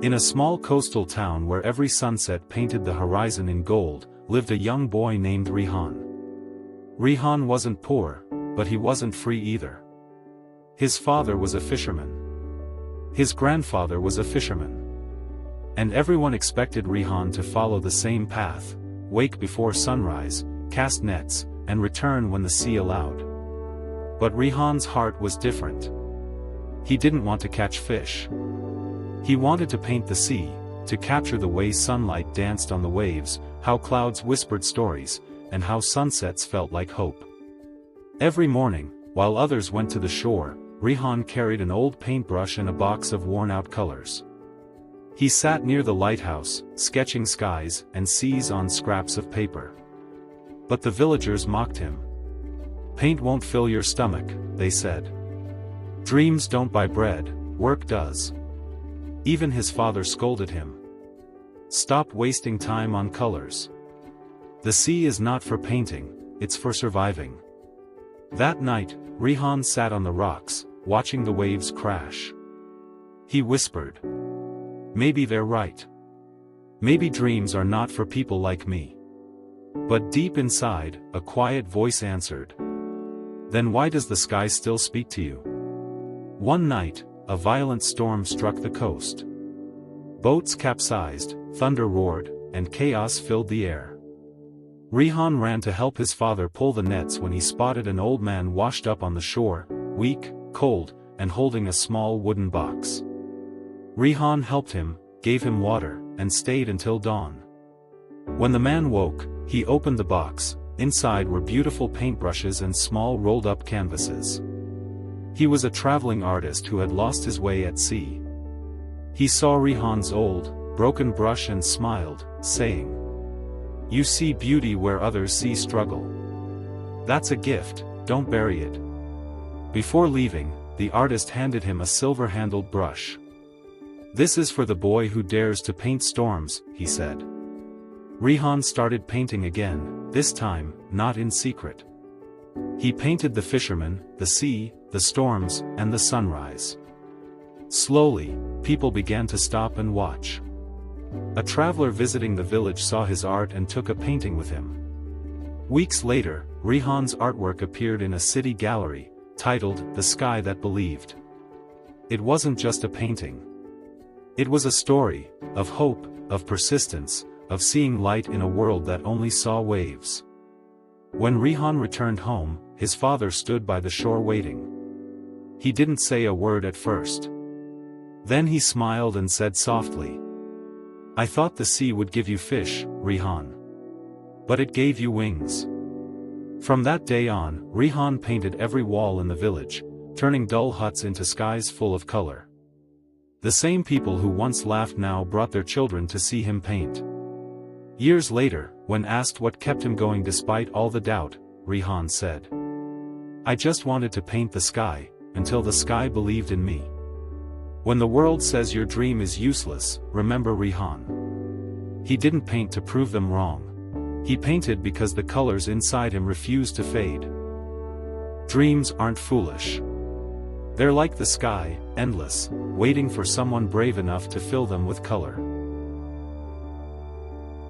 In a small coastal town where every sunset painted the horizon in gold, lived a young boy named Rihan. Rihan wasn't poor, but he wasn't free either. His father was a fisherman. His grandfather was a fisherman. And everyone expected Rihan to follow the same path, wake before sunrise, cast nets, and return when the sea allowed. But Rihan's heart was different. He didn't want to catch fish. He wanted to paint the sea, to capture the way sunlight danced on the waves, how clouds whispered stories, and how sunsets felt like hope. Every morning, while others went to the shore, Rihan carried an old paintbrush and a box of worn-out colors. He sat near the lighthouse, sketching skies and seas on scraps of paper. But the villagers mocked him. "Paint won't fill your stomach," they said. "Dreams don't buy bread, work does." Even his father scolded him. "Stop wasting time on colors. The sea is not for painting, it's for surviving." That night, Rihan sat on the rocks, watching the waves crash. He whispered, "Maybe they're right. Maybe dreams are not for people like me." But deep inside, a quiet voice answered, "Then why does the sky still speak to you?" One night, a violent storm struck the coast. Boats capsized, thunder roared, and chaos filled the air. Rihan ran to help his father pull the nets when he spotted an old man washed up on the shore, weak, cold, and holding a small wooden box. Rihan helped him, gave him water, and stayed until dawn. When the man woke, he opened the box. Inside were beautiful paintbrushes and small rolled-up canvases. He was a traveling artist who had lost his way at sea. He saw Rihan's old, broken brush and smiled, saying, "You see beauty where others see struggle. That's a gift, don't bury it." Before leaving, the artist handed him a silver-handled brush. "This is for the boy who dares to paint storms," he said. Rihan started painting again, this time, not in secret. He painted the fisherman, the sea, the storms, and the sunrise. Slowly, people began to stop and watch. A traveler visiting the village saw his art and took a painting with him. Weeks later, Rihan's artwork appeared in a city gallery, titled "The Sky That Believed." It wasn't just a painting. It was a story, of hope, of persistence, of seeing light in a world that only saw waves. When Rihan returned home, his father stood by the shore waiting. He didn't say a word at first. Then he smiled and said softly, "I thought the sea would give you fish, Rihan. But it gave you wings." From that day on, Rihan painted every wall in the village, turning dull huts into skies full of color. The same people who once laughed now brought their children to see him paint. Years later, when asked what kept him going despite all the doubt, Rihan said, "I just wanted to paint the sky, until the sky believed in me." When the world says your dream is useless, remember Rihan. He didn't paint to prove them wrong. He painted because the colors inside him refused to fade. Dreams aren't foolish. They're like the sky, endless, waiting for someone brave enough to fill them with color.